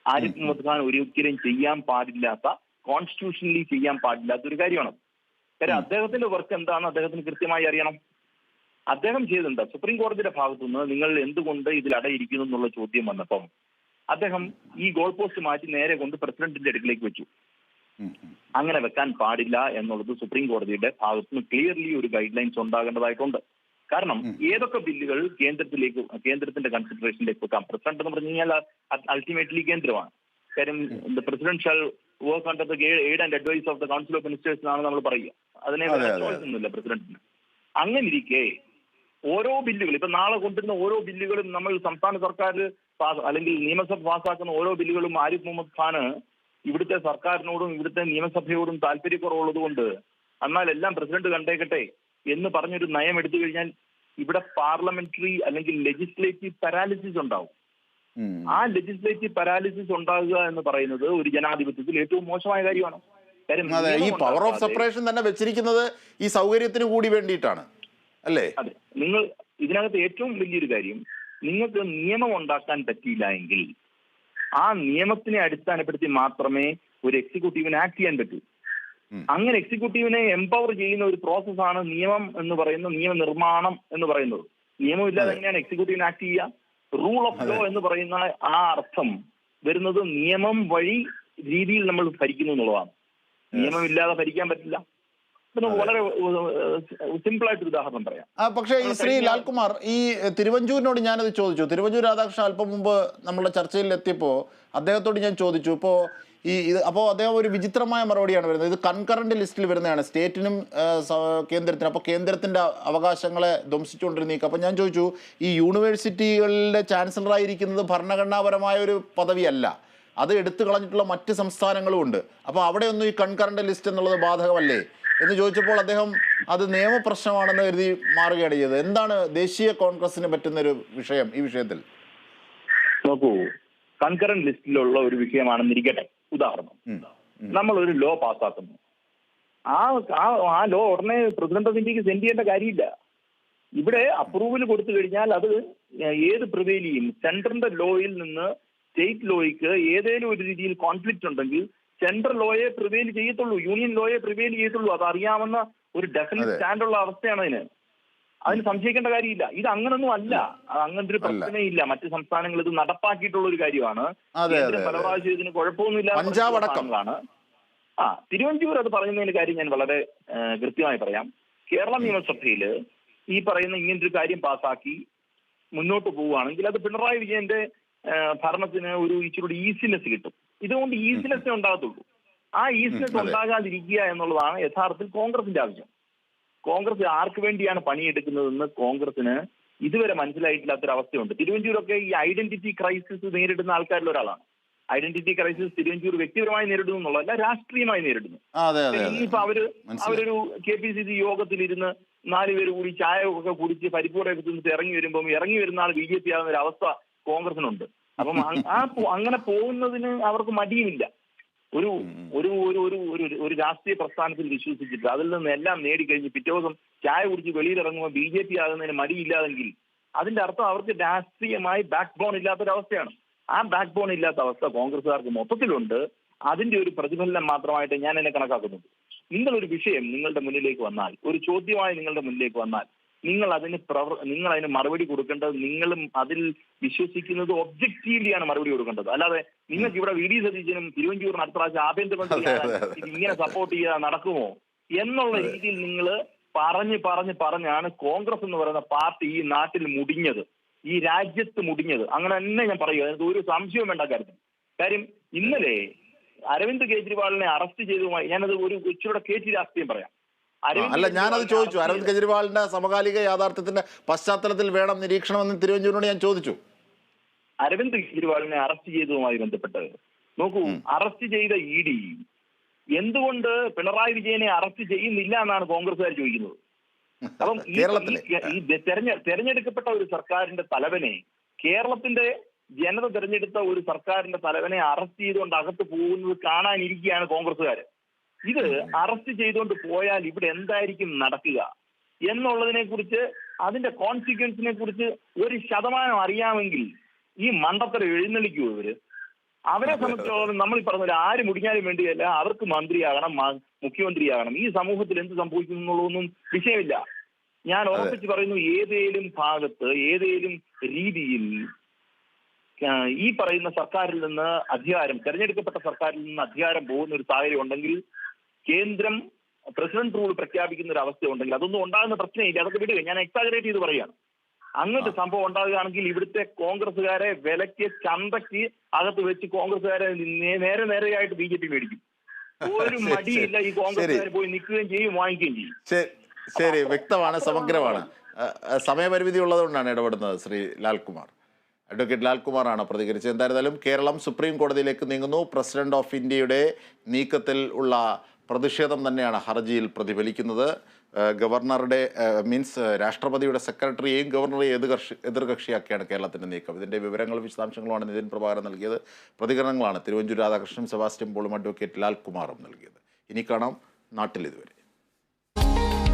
ആരിഫ് മുഹമ്മദ് ഖാൻ ഒരിക്കലും ചെയ്യാൻ പാടില്ലാത്ത, കോൺസ്റ്റിറ്റ്യൂഷനലി ചെയ്യാൻ പാടില്ലാത്ത ഒരു കാര്യമാണ്. കാര്യം അദ്ദേഹത്തിന്റെ വർക്ക് എന്താണെന്ന് അദ്ദേഹത്തിന് കൃത്യമായി അറിയണം. അദ്ദേഹം ചെയ്തെന്താ, സുപ്രീം കോടതിയുടെ ഭാഗത്തുനിന്ന് നിങ്ങൾ എന്തുകൊണ്ട് ഇതിൽ അടയിരിക്കുന്നു എന്നുള്ള ചോദ്യം വന്നപ്പം അദ്ദേഹം ഈ ഗോൾ പോസ്റ്റ് മാറ്റി നേരെ കൊണ്ട് പ്രസിഡന്റിന്റെ അടുക്കിലേക്ക് വെച്ചു. അങ്ങനെ വെക്കാൻ പാടില്ല എന്നുള്ളത് സുപ്രീം കോടതിയുടെ ഭാഗത്തുനിന്ന് ക്ലിയർലി ഒരു ഗൈഡ് ലൈൻസ് ഉണ്ടാകേണ്ടതായിട്ടുണ്ട്. കാരണം ഏതൊക്കെ ബില്ലുകൾ കേന്ദ്രത്തിന്റെ കൺസിഡറേഷനിലേക്ക് വെക്കാം. പ്രസിഡന്റ് എന്ന് പറഞ്ഞു കഴിഞ്ഞാൽ അൾട്ടിമേറ്റ്ലി കേന്ദ്രമാണ്. കാര്യം president shall work under the aid and advice of the council of ministers എന്നാണ് നമ്മൾ പറയുക. അതിനെ ഒന്നുമില്ല പ്രസിഡന്റിന്. അങ്ങനെ ഇരിക്കെ ഓരോ ബില്ലുകൾ, ഇപ്പൊ നാളെ കൊണ്ടുവരുന്ന ഓരോ ബില്ലുകളും നമ്മൾ സംസ്ഥാന സർക്കാർ അല്ലെങ്കിൽ നിയമസഭ പാസ്സാക്കുന്ന ഓരോ ബില്ലുകളും ആരിഫ് മുഹമ്മദ് ഖാന് ഇവിടുത്തെ സർക്കാരിനോടും ഇവിടുത്തെ നിയമസഭയോടും താല്പര്യക്കുറവുള്ളത് കൊണ്ട് എന്നാൽ എല്ലാം പ്രസിഡന്റ് കണ്ടേക്കട്ടെ എന്ന് പറഞ്ഞൊരു നയം എടുത്തു കഴിഞ്ഞാൽ ഇവിടെ പാർലമെന്ററി അല്ലെങ്കിൽ ലെജിസ്ലേറ്റീവ് പാരാലിസിസ് ഉണ്ടാവും. ആ ലെജിസ്ലേറ്റീവ് പാരാലിസിസ് ഉണ്ടാകുക എന്ന് പറയുന്നത് ഒരു ജനാധിപത്യത്തിൽ ഏറ്റവും മോശമായ കാര്യമാണ്. ഈ പവർ ഓഫ് സെപ്പറേഷൻ തന്നെ വെച്ചിരിക്കുന്നത് ഈ സൗകര്യത്തിന് കൂടി വേണ്ടിയിട്ടാണ് അല്ലേ? അതെ. നിങ്ങൾ ഇതിനകത്ത് ഏറ്റവും വലിയൊരു കാര്യം, നിങ്ങൾക്ക് നിയമം ഉണ്ടാക്കാൻ പറ്റിയില്ല എങ്കിൽ ആ നിയമത്തിനെ അടിസ്ഥാനപ്പെടുത്തി മാത്രമേ ഒരു എക്സിക്യൂട്ടീവിന് ആക്ട് ചെയ്യാൻ പറ്റൂ. അങ്ങനെ എക്സിക്യൂട്ടീവിനെ എംപവർ ചെയ്യുന്ന ഒരു പ്രോസസ്സാണ് നിയമം എന്ന് പറയുന്ന, നിയമനിർമ്മാണം എന്ന് പറയുന്നത്. നിയമമില്ലാതെ എങ്ങനെയാണ് എക്സിക്യൂട്ടീവിന് ആക്ട് ചെയ്യുക? റൂൾ ഓഫ് ലോ എന്ന് പറയുന്ന ആ അർത്ഥം വരുന്നത് നിയമം വഴി രീതിയിൽ നമ്മൾ ഭരിക്കുന്നു എന്നുള്ളതാണ്. നിയമമില്ലാതെ ഭരിക്കാൻ പറ്റില്ല. വളരെ സിമ്പിൾ ആയിട്ടൊരു ഉദാഹരണം പറയാം. പക്ഷേ ഈ ശ്രീ ലാൽകുമാർ, ഈ തിരുവഞ്ചൂരിനോട് ഞാനത് ചോദിച്ചു. തിരുവഞ്ചൂർ രാധാകൃഷ്ണൻ അല്പം മുമ്പ് നമ്മളുടെ ചർച്ചയിൽ എത്തിയപ്പോൾ അദ്ദേഹത്തോട് ഞാൻ ചോദിച്ചു. അപ്പോൾ അദ്ദേഹം ഒരു വിചിത്രമായ മറുപടിയാണ് വരുന്നത്. ഇത് കൺകറന്റ് ലിസ്റ്റിൽ വരുന്നതാണ്, സ്റ്റേറ്റിനും കേന്ദ്രത്തിനും. അപ്പോൾ കേന്ദ്രത്തിൻ്റെ അവകാശങ്ങളെ ധ്വംസിച്ചുകൊണ്ടിരുന്ന നീക്കം. അപ്പോൾ ഞാൻ ചോദിച്ചു, ഈ യൂണിവേഴ്സിറ്റികളിലെ ചാൻസലറായിരിക്കുന്നത് ഭരണഘടനാപരമായ ഒരു പദവിയല്ല, അത് എടുത്തു കളഞ്ഞിട്ടുള്ള മറ്റ് സംസ്ഥാനങ്ങളും ഉണ്ട്. അപ്പോൾ അവിടെയൊന്നും ഈ കൺകറന്റ് ലിസ്റ്റ് എന്നുള്ളത് ബാധകമല്ലേ എന്ന് ചോദിച്ചപ്പോൾ അദ്ദേഹം അത് നിയമപ്രശ്നമാണെന്ന് കരുതി മാറുകയാണ് ചെയ്തത്. എന്താണ് ദേശീയ കോൺഗ്രസിന് പറ്റുന്നൊരു വിഷയം ഈ വിഷയത്തിൽ? നോക്കൂ, കൺകറന്റ് ലിസ്റ്റിലുള്ള ഒരു വിഷയമാണെന്നിരിക്കട്ടെ. ഉദാഹരണം, നമ്മൾ ഒരു ലോ പാസ്സാക്കുന്നു. ആ ലോ ഉടനെ പ്രസിഡന്റ് ഓഫ് ഇന്ത്യക്ക് സെൻഡ് ചെയ്യേണ്ട കാര്യമില്ല. ഇവിടെ അപ്രൂവൽ കൊടുത്തു കഴിഞ്ഞാൽ അത് ഏത് പ്രിവെയിൽ ചെയ്യും? സെൻട്രലിന്റെ ലോയിൽ നിന്ന് സ്റ്റേറ്റ് ലോയ്ക്ക് ഏതെങ്കിലും ഒരു രീതിയിൽ കോൺഫ്ലിക്റ്റ് ഉണ്ടെങ്കിൽ സെൻട്രൽ ലോയെ പ്രിവെയിൽ ചെയ്യത്തുള്ളൂ, യൂണിയൻ ലോയെ പ്രിവെയിൽ ചെയ്യത്തുള്ളൂ. അത് അറിയാവുന്ന ഒരു ഡെഫിനറ്റ് സ്റ്റാൻഡുള്ള അവസ്ഥയാണ് അതിന് സംശയിക്കേണ്ട കാര്യമില്ല. ഇത് അങ്ങനൊന്നും അല്ല, അങ്ങനത്തെ ഒരു പ്രശ്നമേ ഇല്ല. മറ്റ് സംസ്ഥാനങ്ങൾ ഇത് നടപ്പാക്കിയിട്ടുള്ള ഒരു കാര്യമാണ്. പല പ്രാവശ്യം ഇതിന് കുഴപ്പമൊന്നുമില്ല. തിരുവഞ്ചൂർ അത് പറയുന്നതിന്റെ കാര്യം ഞാൻ വളരെ കൃത്യമായി പറയാം. കേരള നിയമസഭയിൽ ഈ പറയുന്ന ഇങ്ങനൊരു കാര്യം പാസ്സാക്കി മുന്നോട്ട് പോവുകയാണെങ്കിൽ അത് പിണറായി വിജയന്റെ ഭരണത്തിന് ഒരു ഇച്ചിരി ഈസിനെസ് കിട്ടും. ഇതുകൊണ്ട് ഈസിനെസ് ഉണ്ടാകത്തുള്ളൂ. ആ ഈസിനെസ് ഉണ്ടാകാതിരിക്കുക എന്നുള്ളതാണ് യഥാർത്ഥത്തിൽ കോൺഗ്രസിന്റെ ആവശ്യം. കോൺഗ്രസ് ആർക്ക് വേണ്ടിയാണ് പണിയെടുക്കുന്നതെന്ന് കോൺഗ്രസിന് ഇതുവരെ മനസ്സിലായിട്ടില്ലാത്തൊരവസ്ഥയുണ്ട്. തിരുവഞ്ചൂരൊക്കെ ഈ ഐഡന്റിറ്റി ക്രൈസിസ് നേരിടുന്ന ആൾക്കാരിൽ ഒരാളാണ്. ഐഡന്റിറ്റി ക്രൈസിസ് തിരുവഞ്ചൂർ വ്യക്തിപരമായി നേരിടുന്നു എന്നുള്ളതല്ല, രാഷ്ട്രീയമായി നേരിടുന്നു. അതെ അതെ അതെ ഇനിയിപ്പോ അവരൊരു KPCC യോഗത്തിലിരുന്ന് 4 പേര് കൂടി ചായ ഒക്കെ കുടിച്ച് പരിപ്പൂടൊക്കെ തിന്നിട്ട് ഇറങ്ങി വരുന്ന ആൾ BJP ആകുന്ന ഒരു അവസ്ഥ കോൺഗ്രസിനുണ്ട്. അപ്പം അങ്ങനെ പോകുന്നതിന് അവർക്ക് മടിയുമില്ല. ഒരു ഒരു ഒരു ഒരു ഒരു രാഷ്ട്രീയ പ്രസ്ഥാനത്തിൽ വിശ്വസിച്ചിട്ട് അതിൽ നിന്ന് എല്ലാം നേടിക്കഴിഞ്ഞ് പിറ്റേ ദിവസം ചായ കുടിച്ച് വെളിയിലിറങ്ങുമ്പോൾ BJP ആകുന്നതിന് മടിയില്ലാതെങ്കിൽ അതിന്റെ അർത്ഥം അവർക്ക് രാഷ്ട്രീയമായി ബാക്ക് ബോൺ ഇല്ലാത്തൊരവസ്ഥയാണ്. ആ ബാക്ക് ബോൺ ഇല്ലാത്ത അവസ്ഥ കോൺഗ്രസ്സുകാർക്ക് മൊത്തത്തിലുണ്ട്. അതിന്റെ ഒരു പ്രതിഫലനം മാത്രമായിട്ട് ഞാൻ എന്നെ കണക്കാക്കുന്നുണ്ട്. നിങ്ങളൊരു വിഷയം നിങ്ങളുടെ മുന്നിലേക്ക് വന്നാൽ, ഒരു ചോദ്യമായി നിങ്ങളുടെ മുന്നിലേക്ക് വന്നാൽ, നിങ്ങൾ അതിന് മറുപടി കൊടുക്കേണ്ടത്, നിങ്ങളും അതിൽ വിശ്വസിക്കുന്നത് ഒബ്ജക്റ്റീവ്ലിയാണ് മറുപടി കൊടുക്കേണ്ടത്. അല്ലാതെ നിങ്ങൾക്ക് ഇവിടെ VD സതീശനും തിരുവഞ്ചൂരിന് അടുത്ത പ്രാവശ്യം ആഭ്യന്തരമന്ത്രി ഇങ്ങനെ സപ്പോർട്ട് ചെയ്യാൻ നടക്കുമോ എന്നുള്ള രീതിയിൽ നിങ്ങൾ പറഞ്ഞാണ് കോൺഗ്രസ് എന്ന് പറയുന്ന പാർട്ടി ഈ നാട്ടിൽ മുടിഞ്ഞത്, ഈ രാജ്യത്ത് മുടിഞ്ഞത്. അങ്ങനെ തന്നെ ഞാൻ പറയുക, അതിന് ഒരു സംശയവും വേണ്ട കാര്യത്തിൽ. കാര്യം ഇന്നലെ അരവിന്ദ് കെജ്രിവാളിനെ അറസ്റ്റ് ചെയ്തതുമായി ഞാനത് ഒരു ഇച്ചിരി കയറ്റി രാഷ്ട്രീയം പറയാം. അല്ല, ഞാനത് ചോദിച്ചു. അരവിന്ദ് കെജ്രിവാളിന്റെ സമകാലിക യാഥാർത്ഥ്യത്തിന്റെ പശ്ചാത്തലത്തിൽ വേണം നിരീക്ഷണമെന്ന് തിരുവഞ്ചൂരിനോട് ഞാൻ ചോദിച്ചു. അരവിന്ദ് കെജ്രിവാളിനെ അറസ്റ്റ് ചെയ്തതുമായി ബന്ധപ്പെട്ട് നോക്കൂ, അറസ്റ്റ് ചെയ്ത ED എന്തുകൊണ്ട് പിണറായി വിജയനെ അറസ്റ്റ് ചെയ്യുന്നില്ല എന്നാണ് കോൺഗ്രസ്സുകാർ ചോദിക്കുന്നത്. അപ്പം ഈ തെരഞ്ഞെടുക്കപ്പെട്ട ഒരു സർക്കാരിന്റെ തലവനെ, കേരളത്തിന്റെ ജനത തെരഞ്ഞെടുത്ത ഒരു സർക്കാരിന്റെ തലവനെ അറസ്റ്റ് ചെയ്തുകൊണ്ട് അകത്ത് പോകുന്നത് കാണാനിരിക്കുകയാണ് കോൺഗ്രസ്സുകാർ. ഇത് അറസ്റ്റ് ചെയ്തുകൊണ്ട് പോയാൽ ഇവിടെ എന്തായിരിക്കും നടക്കുക എന്നുള്ളതിനെ കുറിച്ച്, അതിന്റെ കോൺസിക്വൻസിനെ കുറിച്ച് 1% അറിയാമെങ്കിൽ ഈ മണ്ടത്തരം എഴുന്നള്ളിക്കുമോ ഇവര്? അവരെ സംബന്ധിച്ചോളം നമ്മൾ പറഞ്ഞ ആര് മുടിഞ്ഞാലും വേണ്ടിയല്ല, അവർക്ക് മന്ത്രിയാകണം, മുഖ്യമന്ത്രിയാകണം. ഈ സമൂഹത്തിൽ എന്ത് സംഭവിക്കുന്നു എന്നുള്ളതൊന്നും വിഷയമില്ല. ഞാൻ ഉറപ്പിച്ച് പറയുന്നു, ഏതേലും ഭാഗത്ത് ഏതേലും രീതിയിൽ ഈ പറയുന്ന സർക്കാരിൽ നിന്ന് അധികാരം, തെരഞ്ഞെടുക്കപ്പെട്ട സർക്കാരിൽ നിന്ന് അധികാരം പോകുന്ന ഒരു സാഹചര്യം ഉണ്ടെങ്കിൽ, കേന്ദ്രം പ്രസിഡന്റ് റൂൾ പ്രഖ്യാപിക്കുന്ന ഒരു അവസ്ഥ ഉണ്ടെങ്കിൽ, അതൊന്നും ഉണ്ടാകുന്ന പ്രശ്നമില്ല, അതൊക്കെ വിടുക. ഞാൻ എക്സാജറേറ്റ് ചെയ്ത് പറയുകയാണ്. അങ്ങനത്തെ സംഭവം ഉണ്ടാകുകയാണെങ്കിൽ ഇവിടുത്തെ കോൺഗ്രസ്സുകാരെ വിലക്ക് ചന്തയ്ക്ക് അകത്ത് വെച്ച് കോൺഗ്രസ്സുകാരെ നേരെയായിട്ട് BJP മേടിക്കും. ഒരു മടിയില്ല, ഈ കോൺഗ്രസ്സുകാർ പോയി നിൽക്കുകയും ചെയ്യും, വാങ്ങിക്കുകയും ചെയ്യും. ശരി, വ്യക്തമാണ്, സമഗ്രമാണ്. സമയപരിമിതി ഉള്ളതുകൊണ്ടാണ് ഇടപെടുന്നത്. ശ്രീ ലാൽകുമാർ, അഡ്വക്കേറ്റ് ലാൽകുമാറാണ് പ്രതികരിച്ചത്. എന്തായിരുന്നാലും കേരളം സുപ്രീം കോടതിയിലേക്ക് നീങ്ങുന്നു. പ്രസിഡന്റ് ഓഫ് ഇന്ത്യയുടെ നീക്കത്തിൽ ഉള്ള പ്രതിഷേധം തന്നെയാണ് ഹർജിയിൽ പ്രതിഫലിക്കുന്നത്. ഗവർണറുടെ രാഷ്ട്രപതിയുടെ സെക്രട്ടറിയെയും ഗവർണറെയും എതിർകക്ഷിയാക്കിയാണ് കേരളത്തിൻ്റെ നീക്കം. ഇതിൻ്റെ വിവരങ്ങളും വിശദാംശങ്ങളുമാണ് നിതിൻ പ്രഭാകരൻ നൽകിയത്. പ്രതികരണങ്ങളാണ് തിരുവഞ്ചൂർ രാധാകൃഷ്ണൻ, സെബാസ്റ്റ്യൻ പോളും അഡ്വക്കേറ്റ് ലാൽകുമാറും നൽകിയത്. ഇനി കാണാം നാട്ടിൽ ഇതുവരെ.